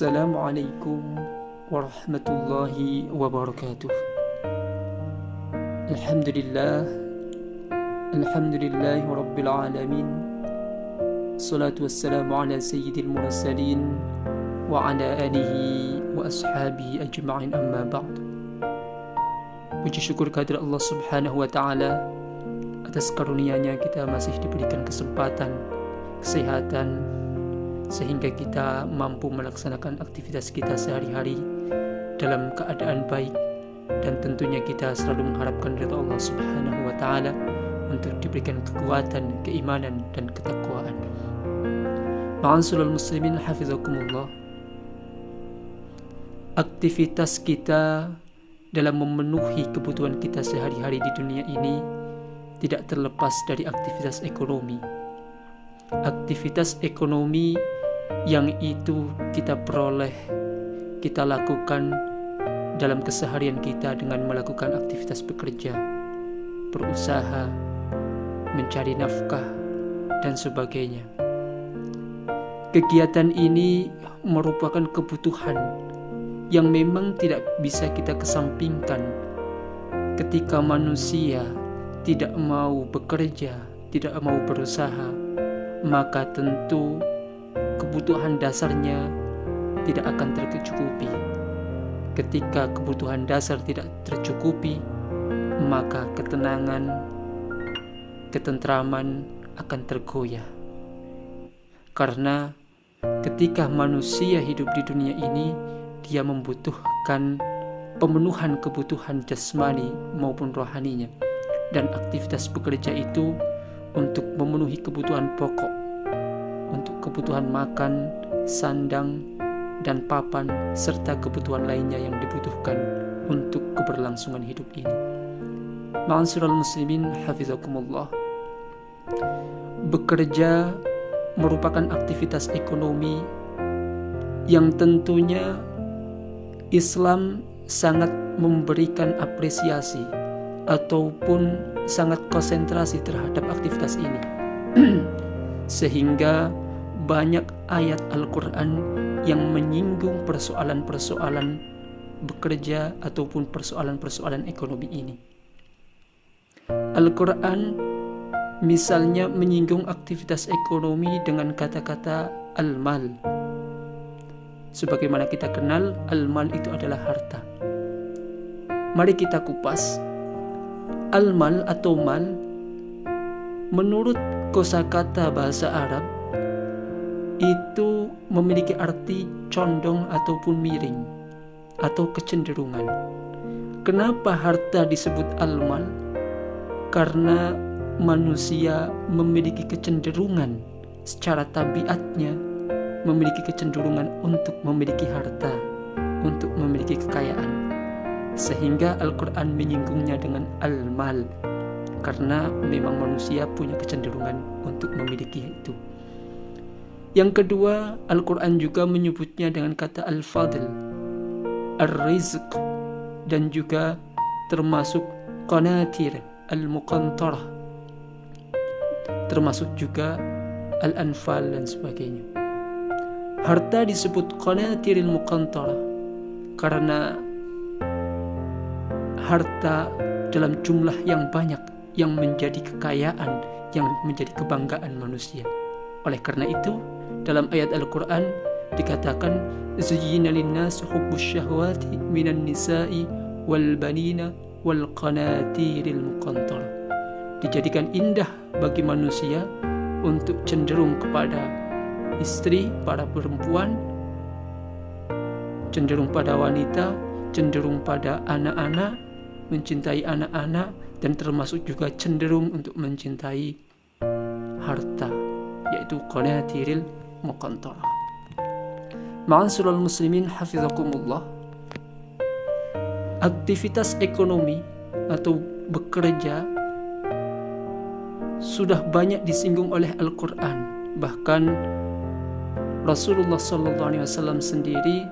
Assalamualaikum warahmatullahi wabarakatuh. Alhamdulillahi rabbil alamin. Salatu wassalamu ala sayyidil mursalin wa ala alihi wa ashabihi ajma'in, amma ba'd. Puji syukur kehadirat Allah subhanahu wa ta'ala atas karunia-Nya kita masih diberikan kesempatan, kesehatan, sehingga kita mampu melaksanakan aktivitas kita sehari-hari dalam keadaan baik, dan tentunya kita selalu mengharapkan ridha Allah subhanahu wa ta'ala untuk diberikan kekuatan, keimanan, dan ketakwaan. Ma'asyiral muslimin hafizakumullah. Aktivitas kita dalam memenuhi kebutuhan kita sehari-hari di dunia ini tidak terlepas dari aktivitas ekonomi. Aktivitas ekonomi yang itu kita peroleh, kita lakukan dalam keseharian kita dengan melakukan aktivitas bekerja, berusaha, mencari nafkah, dan sebagainya. Kegiatan ini merupakan kebutuhan yang memang tidak bisa kita kesampingkan. Ketika manusia tidak mau bekerja, tidak mau berusaha, maka tentu kebutuhan dasarnya tidak akan tercukupi. Ketika kebutuhan dasar tidak tercukupi, maka ketenangan, ketentraman akan tergoyah. Karena ketika manusia hidup di dunia ini, dia membutuhkan pemenuhan kebutuhan jasmani maupun rohaninya. Dan aktivitas bekerja itu untuk memenuhi kebutuhan pokok, untuk kebutuhan makan, sandang, dan papan, serta kebutuhan lainnya yang dibutuhkan untuk keberlangsungan hidup ini. Ma'asyiral muslimin hafizakumullah. Bekerja merupakan aktivitas ekonomi yang tentunya Islam sangat memberikan apresiasi ataupun sangat konsentrasi terhadap aktivitas ini. Sehingga banyak ayat Al-Quran yang menyinggung persoalan-persoalan bekerja ataupun persoalan-persoalan ekonomi ini. Al-Quran misalnya menyinggung aktivitas ekonomi dengan kata-kata al-mal. Sebagaimana kita kenal, al-mal itu adalah harta. Mari kita kupas. Al-mal atau mal, menurut kosakata bahasa Arab, itu memiliki arti condong ataupun miring atau kecenderungan. Kenapa harta disebut al-mal? Karena manusia memiliki kecenderungan secara tabiatnya, memiliki kecenderungan untuk memiliki harta, untuk memiliki kekayaan. Sehingga Al-Quran menyinggungnya dengan al-mal, karena memang manusia punya kecenderungan untuk memiliki itu. Yang kedua, Al-Quran juga menyebutnya dengan kata al-fadl, al-rizq, dan juga termasuk qanatir al-muqantarah, termasuk juga al-anfal dan sebagainya. Harta disebut qanatir al-muqantarah karena harta dalam jumlah yang banyak yang menjadi kekayaan, yang menjadi kebanggaan manusia. Oleh karena itu, dalam ayat Al-Quran dikatakan zuyyina lin-nasi hubbus syahwati minan nisa'i wal banina wal qanatiril muqantarah. Dijadikan indah bagi manusia untuk cenderung kepada istri, para perempuan, cenderung pada wanita, cenderung pada anak-anak, mencintai anak-anak, dan termasuk juga cenderung untuk mencintai harta, yaitu qanatiril muqantarah. Ma'asyiral muslimin hafizakumullah. Aktivitas ekonomi atau bekerja sudah banyak disinggung oleh Al-Quran. Bahkan Rasulullah SAW sendiri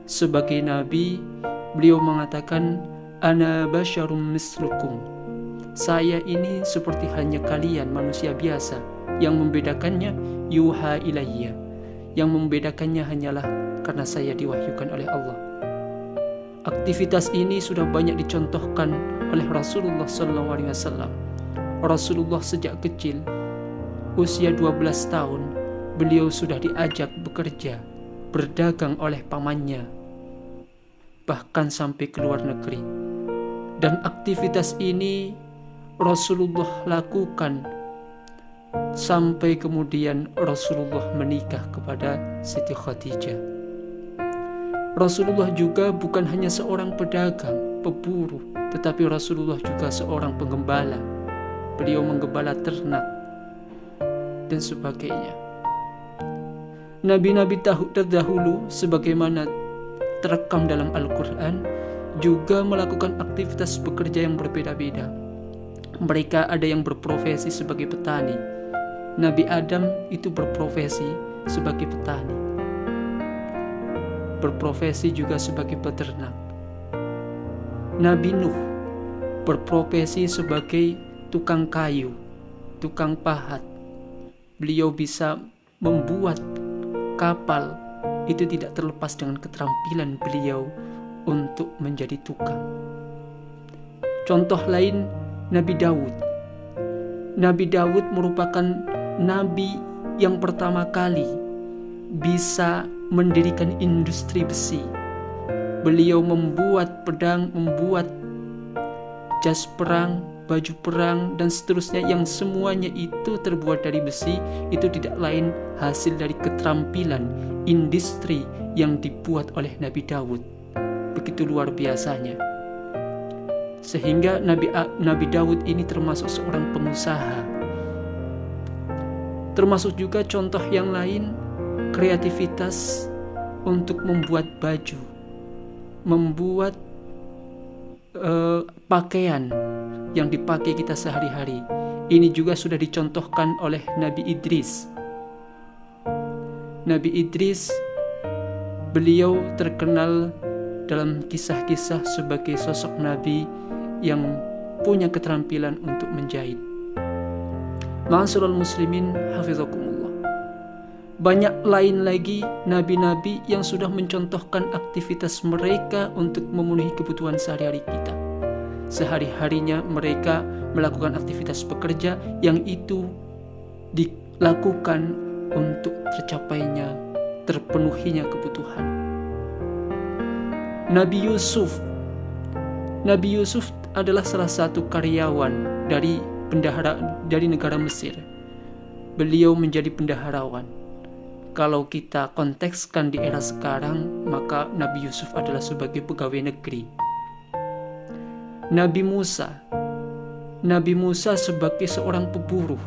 sebagai nabi, beliau mengatakan, ana basyarum mislukum, saya ini seperti hanya kalian, manusia biasa. Yang membedakannya yuha ilayya, yang membedakannya hanyalah karena saya diwahyukan oleh Allah. Aktivitas ini sudah banyak dicontohkan oleh Rasulullah SAW. Rasulullah sejak kecil, usia 12 tahun, beliau sudah diajak bekerja, berdagang oleh pamannya, bahkan sampai ke luar negeri. Dan aktivitas ini Rasulullah lakukan sampai kemudian Rasulullah menikah kepada Siti Khadijah. Rasulullah juga bukan hanya seorang pedagang, pemburu, tetapi Rasulullah juga seorang penggembala. Beliau menggembala ternak dan sebagainya. Nabi-nabi terdahulu sebagaimana terekam dalam Al-Quran juga melakukan aktivitas bekerja yang berbeda-beda. Mereka ada yang berprofesi sebagai petani. Nabi Adam itu berprofesi sebagai petani, berprofesi juga sebagai peternak. Nabi Nuh berprofesi sebagai tukang kayu, tukang pahat. Beliau bisa membuat kapal, itu tidak terlepas dengan keterampilan beliau untuk menjadi tukang. Contoh lain, Nabi Daud. Nabi Daud merupakan nabi yang pertama kali bisa mendirikan industri besi. Beliau membuat pedang, membuat jas perang, baju perang, dan seterusnya yang semuanya itu terbuat dari besi. Itu tidak lain hasil dari keterampilan industri yang dibuat oleh Nabi Daud. Begitu luar biasanya. Sehingga Nabi Daud ini termasuk seorang pengusaha. Termasuk juga contoh yang lain, kreativitas untuk membuat baju, membuat pakaian yang dipakai kita sehari-hari. Ini juga sudah dicontohkan oleh Nabi Idris. Nabi Idris, beliau terkenal dalam kisah-kisah sebagai sosok nabi yang punya keterampilan untuk menjahit. Ma'asyiral muslimin hafizakumullah. Banyak lain lagi nabi-nabi yang sudah mencontohkan aktivitas mereka untuk memenuhi kebutuhan sehari-hari kita. Sehari-harinya mereka melakukan aktivitas bekerja yang itu dilakukan untuk tercapainya, terpenuhinya kebutuhan. Nabi Yusuf adalah salah satu karyawan dari negara Mesir. Beliau menjadi bendaharawan. Kalau kita kontekskan di era sekarang, maka Nabi Yusuf adalah sebagai pegawai negeri. Nabi Musa sebagai seorang pemburu.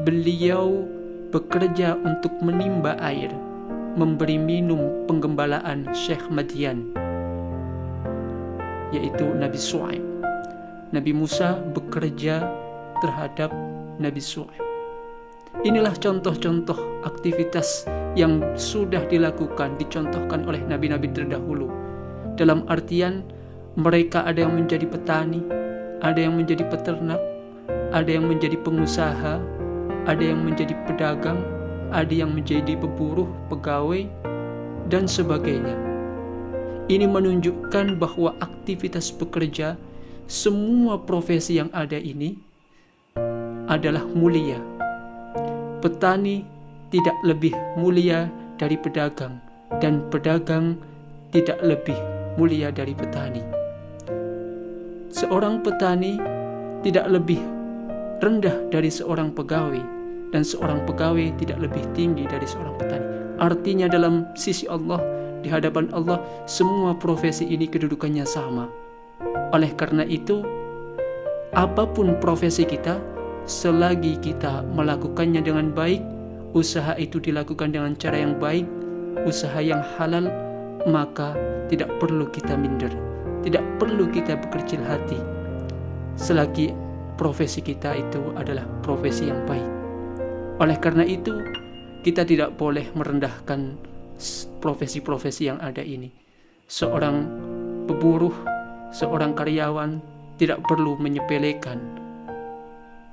Beliau bekerja untuk menimba air, memberi minum penggembalaan Syekh Madian, yaitu Nabi Shu'aib. Nabi Musa bekerja terhadap Nabi Shu'aib. Inilah contoh-contoh aktivitas yang sudah dicontohkan oleh nabi-nabi terdahulu. Dalam artian, mereka ada yang menjadi petani, ada yang menjadi peternak, ada yang menjadi pengusaha, ada yang menjadi pedagang, ada yang menjadi pemburu, pegawai, dan sebagainya. Ini menunjukkan bahwa aktivitas bekerja, semua profesi yang ada ini adalah mulia. Petani tidak lebih mulia dari pedagang, dan pedagang tidak lebih mulia dari petani. Seorang petani tidak lebih rendah dari seorang pegawai, dan seorang pegawai tidak lebih tinggi dari seorang petani. Artinya dalam sisi Allah, di hadapan Allah, semua profesi ini kedudukannya sama. Oleh karena itu, apapun profesi kita, selagi kita melakukannya dengan baik, usaha itu dilakukan dengan cara yang baik, usaha yang halal, maka tidak perlu kita minder, tidak perlu kita berkecil hati, selagi profesi kita itu adalah profesi yang baik. Oleh karena itu, kita tidak boleh merendahkan profesi-profesi yang ada ini. Seorang pemburuh, seorang karyawan tidak perlu menyepelekan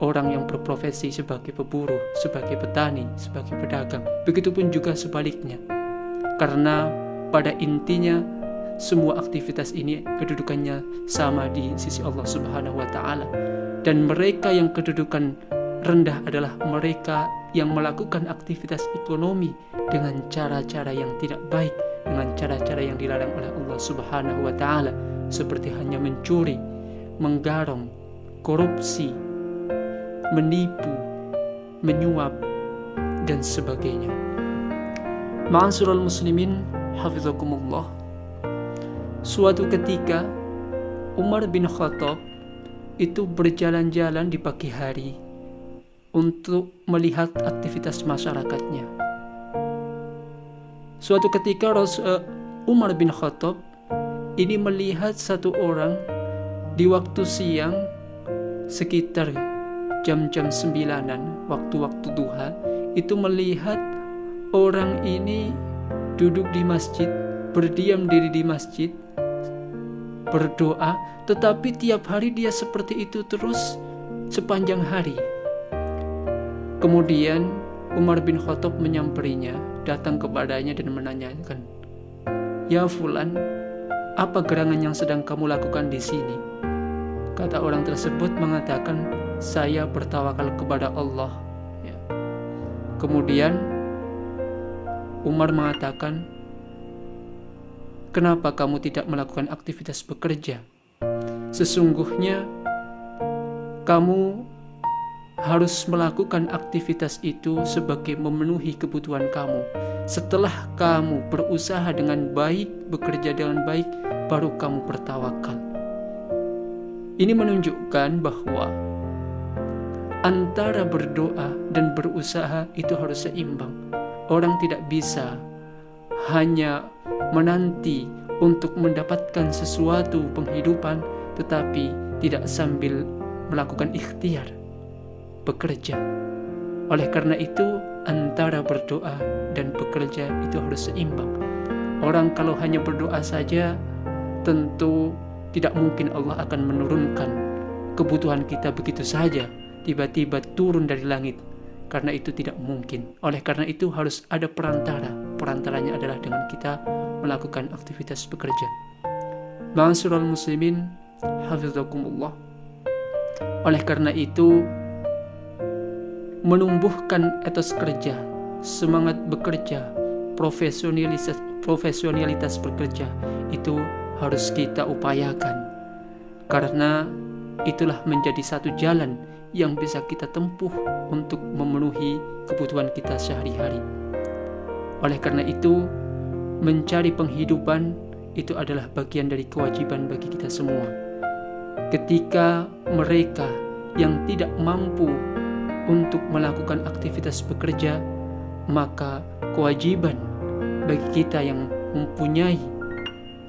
orang yang berprofesi sebagai pemburu, sebagai petani, sebagai pedagang. Begitupun juga sebaliknya. Karena pada intinya semua aktivitas ini kedudukannya sama di sisi Allah Subhanahu wa Ta'ala. Dan mereka yang kedudukan rendah adalah mereka yang melakukan aktivitas ekonomi dengan cara-cara yang tidak baik, dengan cara-cara yang dilarang oleh Allah Subhanahu wa Ta'ala, seperti hanya mencuri, menggarong, korupsi, menipu, menyuap, dan sebagainya. Ma'asyiral muslimin, hafizakumullah. Suatu ketika Umar bin Khattab itu berjalan-jalan di pagi hari untuk melihat aktivitas masyarakatnya. Suatu ketika Umar bin Khattab ini melihat satu orang di waktu siang sekitar jam-jam 9-an, waktu-waktu duha, itu melihat orang ini duduk di masjid, berdiam diri di masjid, berdoa, tetapi tiap hari dia seperti itu terus sepanjang hari. Kemudian Umar bin Khattab menyamperinya, datang kepadanya dan menanyakan, "Ya fulan, apa gerangan yang sedang kamu lakukan di sini?" Kata orang tersebut mengatakan, "Saya bertawakal kepada Allah." Ya. Kemudian Umar mengatakan, "Kenapa kamu tidak melakukan aktivitas bekerja? Sesungguhnya kamu harus melakukan aktivitas itu sebagai memenuhi kebutuhan kamu. Setelah kamu berusaha dengan baik, bekerja dengan baik, baru kamu bertawakal." Ini menunjukkan bahwa antara berdoa dan berusaha itu harus seimbang. Orang tidak bisa hanya menanti untuk mendapatkan sesuatu penghidupan, tetapi tidak sambil melakukan ikhtiar bekerja. Oleh karena itu, antara berdoa dan bekerja itu harus seimbang. Orang kalau hanya berdoa saja, tentu tidak mungkin Allah akan menurunkan kebutuhan kita begitu saja, tiba-tiba turun dari langit. Karena itu tidak mungkin. Oleh karena itu harus ada perantara. Perantaranya adalah dengan kita melakukan aktivitas bekerja. Ma'asyiral muslimin, hafizakumullah. Oleh karena itu, menumbuhkan etos kerja, semangat bekerja, profesionalitas bekerja, itu harus kita upayakan. Karena itulah menjadi satu jalan yang bisa kita tempuh untuk memenuhi kebutuhan kita sehari-hari. Oleh karena itu, mencari penghidupan itu adalah bagian dari kewajiban bagi kita semua. Ketika mereka yang tidak mampu untuk melakukan aktivitas bekerja, maka kewajiban bagi kita yang mempunyai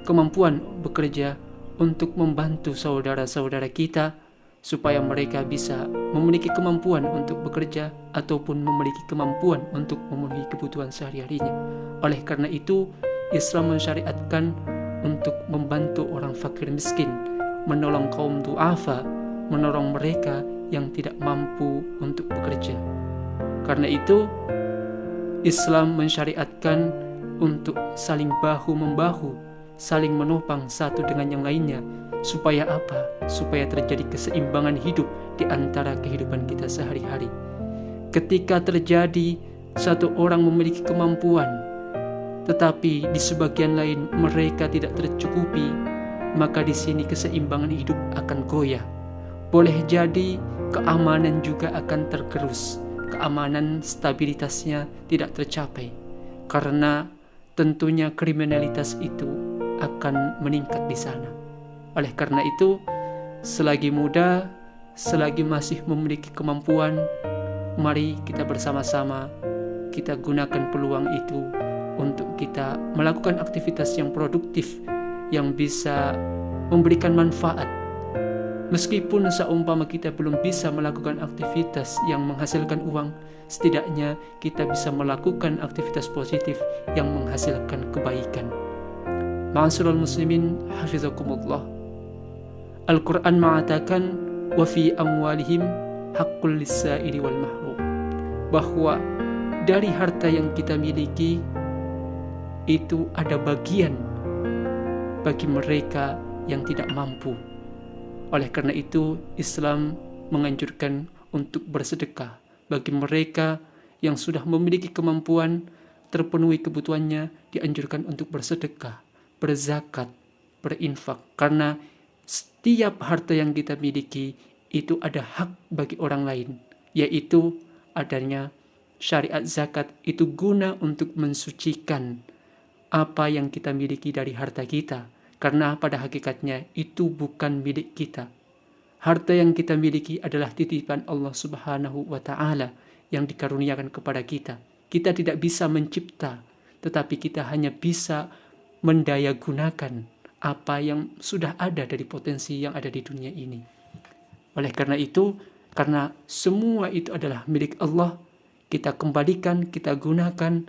kemampuan bekerja untuk membantu saudara-saudara kita supaya mereka bisa memiliki kemampuan untuk bekerja ataupun memiliki kemampuan untuk memenuhi kebutuhan sehari-harinya. Oleh karena itu, Islam mensyariatkan untuk membantu orang fakir miskin, menolong kaum du'afa, menolong mereka yang tidak mampu untuk bekerja. Karena itu, Islam mensyariatkan untuk saling bahu-membahu, saling menopang satu dengan yang lainnya. Supaya apa? Supaya terjadi keseimbangan hidup di antara kehidupan kita sehari-hari. Ketika terjadi satu orang memiliki kemampuan, tetapi di sebagian lain mereka tidak tercukupi, maka di sini keseimbangan hidup akan goyah. Boleh jadi keamanan juga akan tergerus, keamanan stabilitasnya tidak tercapai, karena tentunya kriminalitas itu akan meningkat di sana. Oleh karena itu, selagi muda, selagi masih memiliki kemampuan, mari kita bersama-sama kita gunakan peluang itu untuk kita melakukan aktivitas yang produktif, yang bisa memberikan manfaat. Meskipun seumpama kita belum bisa melakukan aktivitas yang menghasilkan uang, setidaknya kita bisa melakukan aktivitas positif yang menghasilkan kebaikan. Ma'asyiral muslimin, hafizakumullah. Al-Quran mengatakan, wa fi amwalihim haqqul lis-sa'ili wal mahrum, bahwa dari harta yang kita miliki itu ada bagian bagi mereka yang tidak mampu. Oleh karena itu, Islam menganjurkan untuk bersedekah bagi mereka yang sudah memiliki kemampuan, terpenuhi kebutuhannya, dianjurkan untuk bersedekah, berzakat, berinfak. Karena setiap harta yang kita miliki itu ada hak bagi orang lain, yaitu adanya syariat zakat itu guna untuk mensucikan apa yang kita miliki dari harta kita. Karena pada hakikatnya itu bukan milik kita. Harta yang kita miliki adalah titipan Allah Subhanahu wa Ta'ala yang dikaruniakan kepada kita. Kita tidak bisa mencipta, tetapi kita hanya bisa mendayagunakan apa yang sudah ada dari potensi yang ada di dunia ini. Oleh karena itu, karena semua itu adalah milik Allah, kita kembalikan, kita gunakan,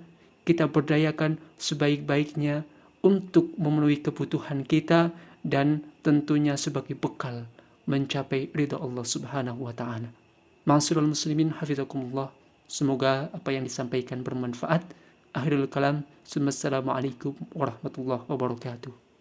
kita berdayakan sebaik-baiknya untuk memenuhi kebutuhan kita dan tentunya sebagai bekal mencapai ridha Allah Subhanahu wa Ta'ala. Ma'asyiral muslimin hafizakumullah. Semoga apa yang disampaikan bermanfaat. Akhirul kalam. Assalamualaikum warahmatullahi wabarakatuh.